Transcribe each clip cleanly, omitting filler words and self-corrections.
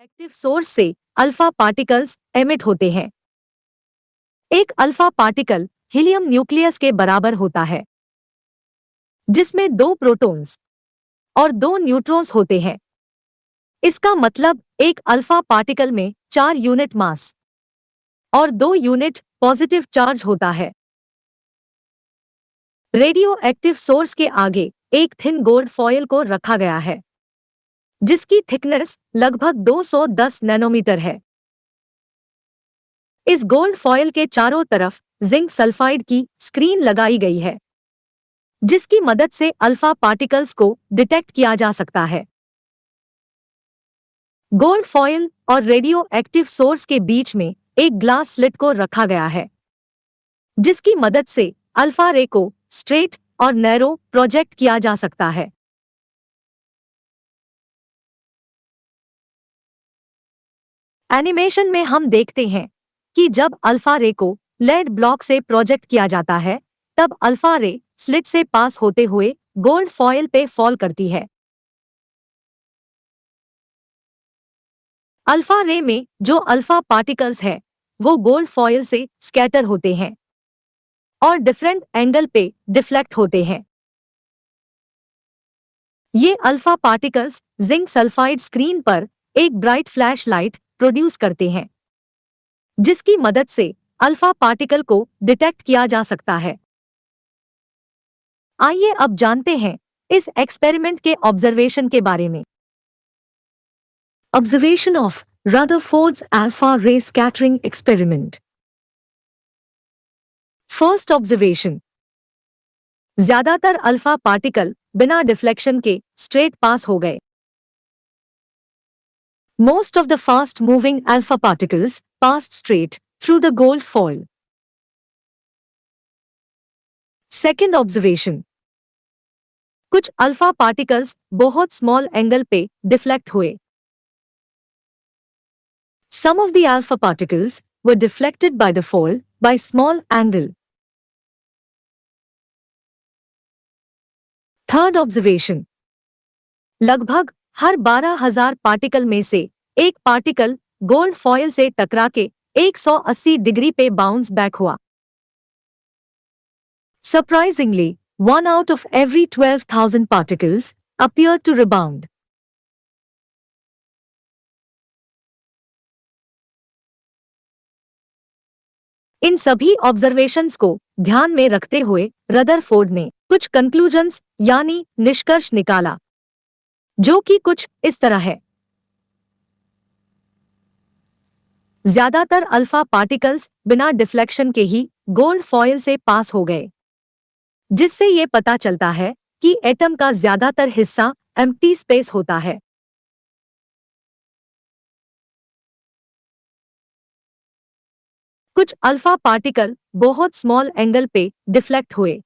Active source से alpha particles emit होते हैं। एक अल्फा पार्टिकल हीलियम न्यूक्लियस के बराबर होता है, जिसमें 2 प्रोटॉन्स और 2 न्यूट्रॉन्स होते हैं। इसका मतलब एक अल्फा पार्टिकल में 4 यूनिट मास और 2 यूनिट पॉजिटिव चार्ज होता है। रेडियो एक्टिव सोर्स के आगे एक थिन गोल्ड फॉयल को रखा गया है, जिसकी थिकनेस लगभग 210 नैनोमीटर है। इस गोल्ड फॉयल के चारों तरफ जिंक सल्फाइड की स्क्रीन लगाई गई है, जिसकी मदद से अल्फा पार्टिकल्स को डिटेक्ट किया जा सकता है। गोल्ड फॉयल और रेडियो एक्टिव सोर्स के बीच में एक ग्लास स्लिट को रखा गया है, जिसकी मदद से अल्फा रे को स्ट्रेट और नैरो प्रोजेक्ट किया जा सकता है। एनिमेशन में हम देखते हैं कि जब अल्फा रे को लेड ब्लॉक से प्रोजेक्ट किया जाता है, तब अल्फा रे स्लिट से पास होते हुए गोल्ड फॉयल पे फॉल करती है। अल्फा रे में जो अल्फा पार्टिकल्स है, वो गोल्ड फॉयल से स्कैटर होते हैं और डिफरेंट एंगल पे डिफ्लेक्ट होते हैं। ये alpha particles zinc sulphide screen पर एक ब्राइट फ्लैश लाइट प्रोड्यूस करते हैं, जिसकी मदद से अल्फा पार्टिकल को डिटेक्ट किया जा सकता है। आइए अब जानते हैं इस एक्सपेरिमेंट के ऑब्जर्वेशन के बारे में। ऑब्जर्वेशन ऑफ रदरफोर्ड्स अल्फा रे स्कैटरिंग एक्सपेरिमेंट। फर्स्ट ऑब्जर्वेशन, ज्यादातर अल्फा पार्टिकल बिना डिफ्लेक्शन के स्ट्रेट पास हो गए। Most of the fast-moving alpha particles passed straight through the gold foil. Second observation, कुछ अल्फा पार्टिकल्स बहुत स्मॉल एंगल पे डिफ्लेक्ट हुए। Some of the alpha particles were deflected by the foil by small angle. Third observation, लगभग हर 12,000 particle में से एक particle gold foil से टकरा के 180 डिग्री पे बाउंस बैक हुआ। Surprisingly, 1 out of every 12,000 particles appeared to rebound. इन सभी ऑब्जर्वेशंस को ध्यान में रखते हुए रदरफोर्ड ने कुछ कंक्लूजन्स यानी निष्कर्ष निकाला, जो कि कुछ इस तरह है। ज्यादातर अल्फा पार्टिकल्स बिना डिफ्लेक्शन के ही गोल्ड फॉयल से पास हो गए, जिससे ये पता चलता है कि एटम का ज्यादातर हिस्सा एम्प्टी स्पेस होता है। कुछ अल्फा पार्टिकल बहुत स्मॉल एंगल पे डिफ्लेक्ट हुए,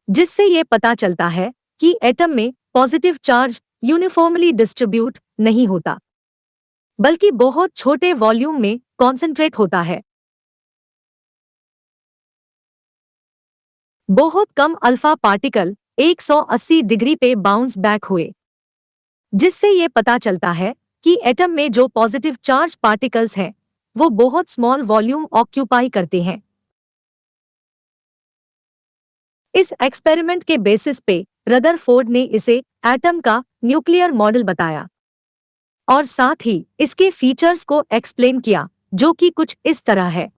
जिससे ये पता चलता है कि एटम में पॉजिटिव चार्ज यूनिफॉर्मली डिस्ट्रीब्यूट नहीं होता, बल्कि बहुत छोटे वॉल्यूम में कॉन्सेंट्रेट होता है। बहुत कम अल्फा पार्टिकल 180 डिग्री पे बाउंस बैक हुए, जिससे ये पता चलता है कि एटम में जो पॉजिटिव चार्ज पार्टिकल्स हैं, वो बहुत स्मॉल वॉल्यूम ऑक्यूपाई करते हैं। इस एक्सपेरिमेंट के बेसिस पे रदरफोर्ड ने इसे एटम का न्यूक्लियर मॉडल बताया और साथ ही इसके फीचर्स को एक्सप्लेन किया, जो कि कुछ इस तरह है।